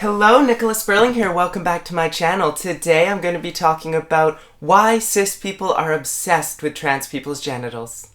Hello, Nicholas Sperling here. Welcome back to my channel. Today I'm going to be talking about why cis people are obsessed with trans people's genitals.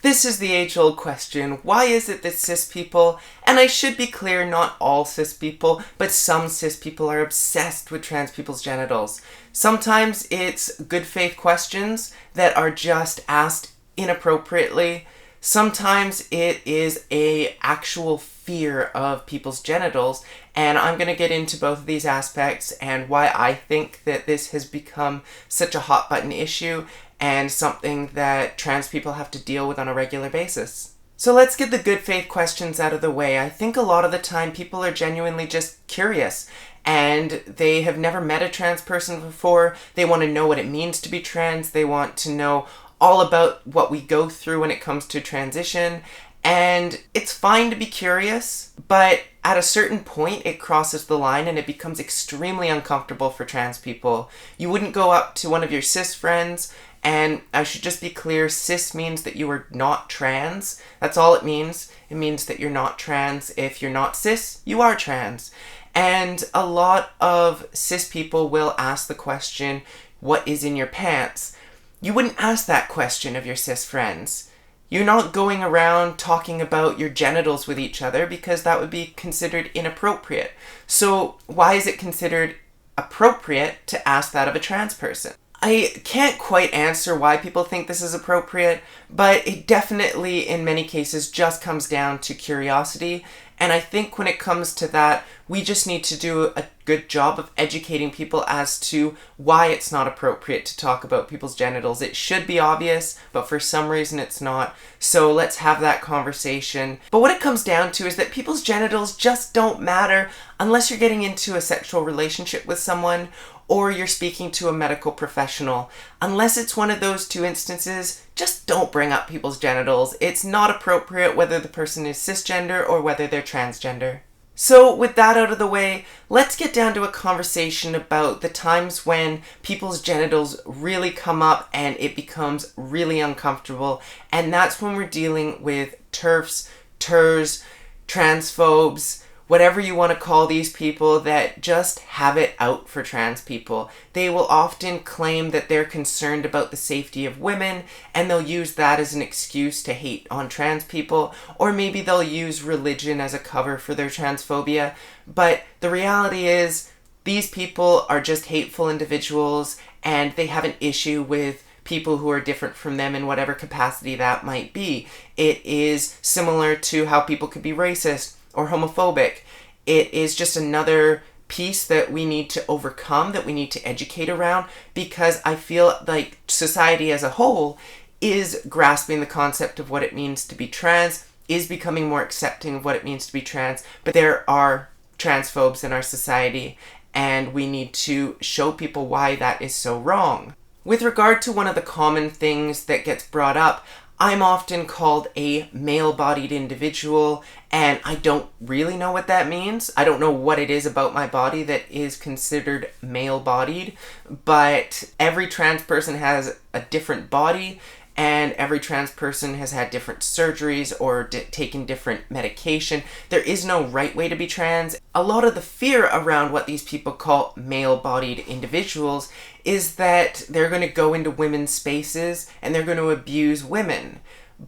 This is the age-old question, why is it that cis people, and I should be clear, not all cis people, but some cis people are obsessed with trans people's genitals. Sometimes it's good faith questions that are just asked inappropriately. Sometimes it is an actual fear of people's genitals, and I'm going to get into both of these aspects and why I think that this has become such a hot button issue and something that trans people have to deal with on a regular basis. So let's get the good faith questions out of the way. I think a lot of the time people are genuinely just curious and they have never met a trans person before. They want to know what it means to be trans. They want to know all about what we go through when it comes to transition. And it's fine to be curious, but at a certain point it crosses the line and it becomes extremely uncomfortable for trans people. You wouldn't go up to one of your cis friends, and I should just be clear, cis means that you are not trans. That's all it means. It means that you're not trans. If you're not cis, you are trans. And a lot of cis people will ask the question, what is in your pants? You wouldn't ask that question of your cis friends. You're not going around talking about your genitals with each other because that would be considered inappropriate. So why is it considered appropriate to ask that of a trans person? I can't quite answer why people think this is appropriate, but it definitely, in many cases, just comes down to curiosity. And I think when it comes to that, we just need to do a good job of educating people as to why it's not appropriate to talk about people's genitals. It should be obvious, but for some reason it's not. So let's have that conversation. But what it comes down to is that people's genitals just don't matter unless you're getting into a sexual relationship with someone or you're speaking to a medical professional. Unless it's one of those two instances, just don't bring up people's genitals. It's not appropriate whether the person is cisgender or whether they're transgender. So with that out of the way, let's get down to a conversation about the times when people's genitals really come up and it becomes really uncomfortable. And that's when we're dealing with TERFs, TERS, transphobes, whatever you want to call these people that just have it out for trans people. They will often claim that they're concerned about the safety of women, and they'll use that as an excuse to hate on trans people, or maybe they'll use religion as a cover for their transphobia. But the reality is, these people are just hateful individuals, and they have an issue with people who are different from them in whatever capacity that might be. It is similar to how people could be racist or homophobic. It is just another piece that we need to overcome, that we need to educate around, because I feel like society as a whole is grasping the concept of what it means to be trans, is becoming more accepting of what it means to be trans, but there are transphobes in our society, and we need to show people why that is so wrong. With regard to one of the common things that gets brought up, I'm often called a male-bodied individual, and I don't really know what that means. I don't know what it is about my body that is considered male-bodied, but every trans person has a different body, and every trans person has had different surgeries or taken different medication. There is no right way to be trans. A lot of the fear around what these people call male-bodied individuals is that they're going to go into women's spaces and they're going to abuse women.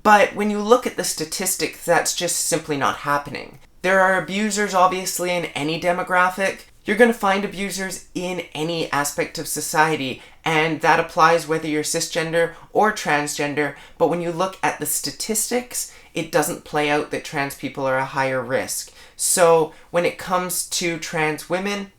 But when you look at the statistics, that's just simply not happening. There are abusers, obviously, in any demographic. You're going to find abusers in any aspect of society, and that applies whether you're cisgender or transgender. But when you look at the statistics, it doesn't play out that trans people are a higher risk. So when it comes to trans women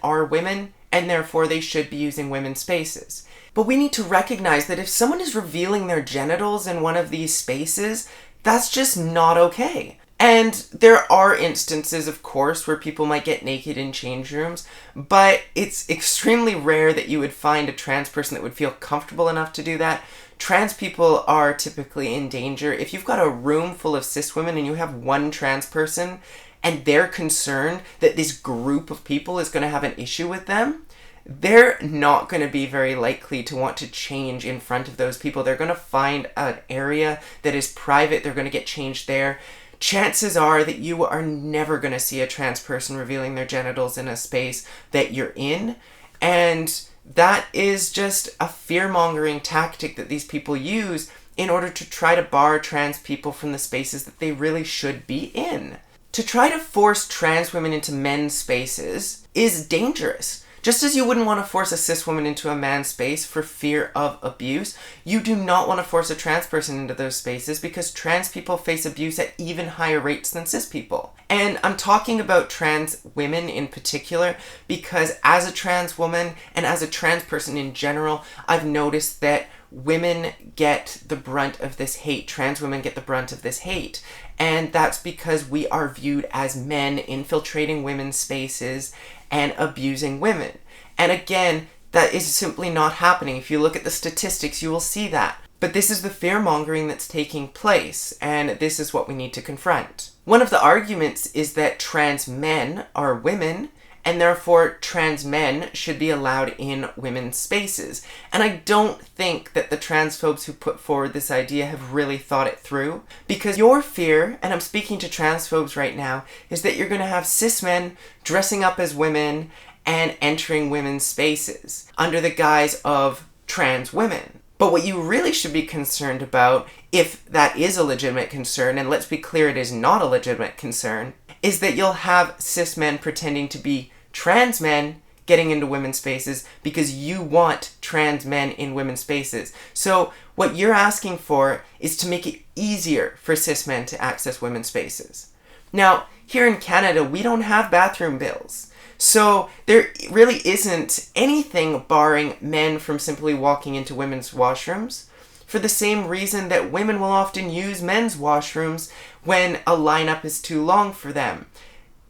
are women, and therefore they should be using women's spaces. But we need to recognize that if someone is revealing their genitals in one of these spaces, that's just not okay. And there are instances, of course, where people might get naked in change rooms, but it's extremely rare that you would find a trans person that would feel comfortable enough to do that. Trans people are typically in danger. If you've got a room full of cis women and you have one trans person and they're concerned that this group of people is going to have an issue with them, they're not going to be very likely to want to change in front of those people. They're going to find an area that is private. They're going to get changed there. Chances are that you are never going to see a trans person revealing their genitals in a space that you're in. And that is just a fear-mongering tactic that these people use in order to try to bar trans people from the spaces that they really should be in. To try to force trans women into men's spaces is dangerous. Just as you wouldn't want to force a cis woman into a man's space for fear of abuse, you do not want to force a trans person into those spaces because trans people face abuse at even higher rates than cis people. And I'm talking about trans women in particular because as a trans woman and as a trans person in general, I've noticed that women get the brunt of this hate. Trans women get the brunt of this hate. And that's because we are viewed as men infiltrating women's spaces and abusing women. And again, that is simply not happening. If you look at the statistics, you will see that. But this is the fear-mongering that's taking place, and this is what we need to confront. One of the arguments is that trans men are women, and therefore trans men should be allowed in women's spaces. And I don't think that the transphobes who put forward this idea have really thought it through, because your fear, and I'm speaking to transphobes right now, is that you're going to have cis men dressing up as women and entering women's spaces under the guise of trans women. But what you really should be concerned about, if that is a legitimate concern, and let's be clear, it is not a legitimate concern, is that you'll have cis men pretending to be trans men getting into women's spaces because you want trans men in women's spaces. So what you're asking for is to make it easier for cis men to access women's spaces. Now, here in Canada, we don't have bathroom bills. So there really isn't anything barring men from simply walking into women's washrooms, for the same reason that women will often use men's washrooms when a lineup is too long for them.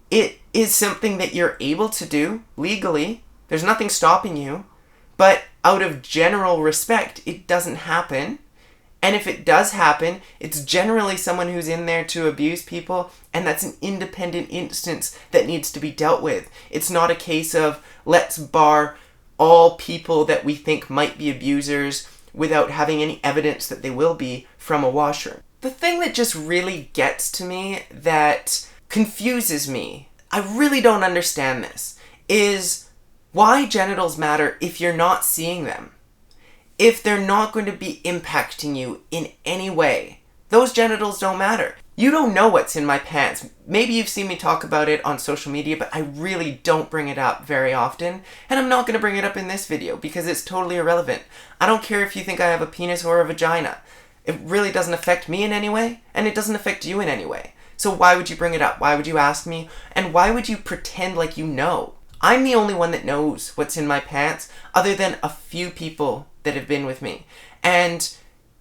It is something that you're able to do legally. There's nothing stopping you. But out of general respect, it doesn't happen. And if it does happen, it's generally someone who's in there to abuse people, and that's an independent instance that needs to be dealt with. It's not a case of, let's bar all people that we think might be abusers without having any evidence that they will be from a washroom. The thing that just really gets to me, that confuses me, I really don't understand this, is why genitals matter if you're not seeing them. If they're not going to be impacting you in any way, those genitals don't matter. You don't know what's in my pants. Maybe you've seen me talk about it on social media, but I really don't bring it up very often. And I'm not going to bring it up in this video because it's totally irrelevant. I don't care if you think I have a penis or a vagina. It really doesn't affect me in any way, and it doesn't affect you in any way. So why would you bring it up? Why would you ask me? And why would you pretend like you know? I'm the only one that knows what's in my pants, other than a few people that have been with me. And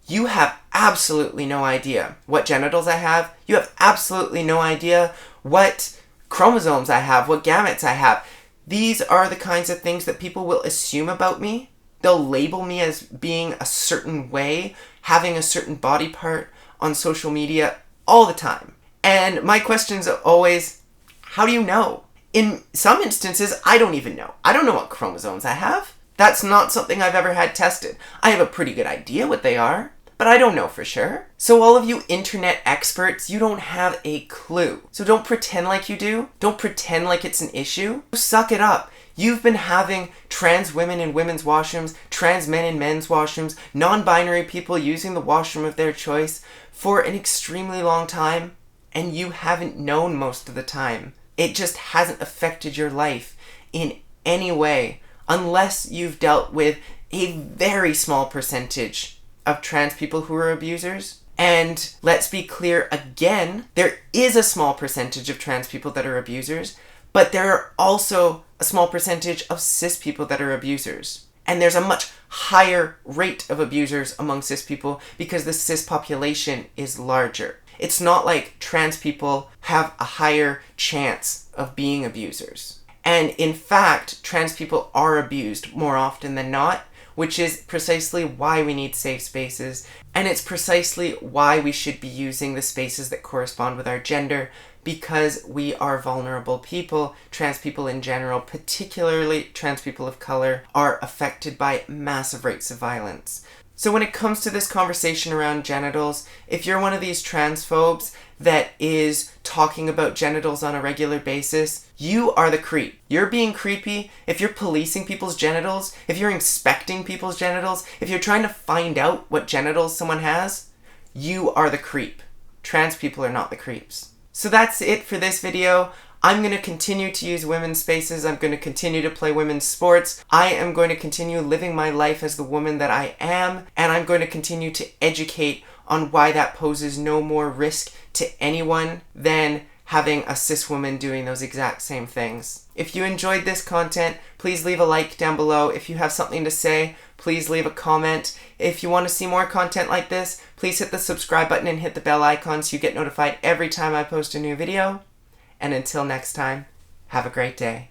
you have absolutely no idea what genitals I have. You have absolutely no idea what chromosomes I have, what gametes I have. These are the kinds of things that people will assume about me. They'll label me as being a certain way, having a certain body part on social media all the time. And my questions are always, how do you know? In some instances, I don't even know. I don't know what chromosomes I have. That's not something I've ever had tested. I have a pretty good idea what they are, but I don't know for sure. So all of you internet experts, you don't have a clue. So don't pretend like you do. Don't pretend like it's an issue. Suck it up. You've been having trans women in women's washrooms, trans men in men's washrooms, non-binary people using the washroom of their choice for an extremely long time, and you haven't known most of the time. It just hasn't affected your life in any way, unless you've dealt with a very small percentage of trans people who are abusers. And let's be clear again, there is a small percentage of trans people that are abusers, but there are also a small percentage of cis people that are abusers. And there's a much higher rate of abusers among cis people because the cis population is larger. It's not like trans people have a higher chance of being abusers. And in fact, trans people are abused more often than not, which is precisely why we need safe spaces. And it's precisely why we should be using the spaces that correspond with our gender, because we are vulnerable people. Trans people in general, particularly trans people of color, are affected by massive rates of violence. So when it comes to this conversation around genitals, if you're one of these transphobes that is talking about genitals on a regular basis, you are the creep. You're being creepy if you're policing people's genitals, if you're inspecting people's genitals, if you're trying to find out what genitals someone has, you are the creep. Trans people are not the creeps. So that's it for this video. I'm going to continue to use women's spaces. I'm going to continue to play women's sports. I am going to continue living my life as the woman that I am, and I'm going to continue to educate on why that poses no more risk to anyone than having a cis woman doing those exact same things. If you enjoyed this content, please leave a like down below. If you have something to say, please leave a comment. If you want to see more content like this, please hit the subscribe button and hit the bell icon so you get notified every time I post a new video. And until next time, have a great day.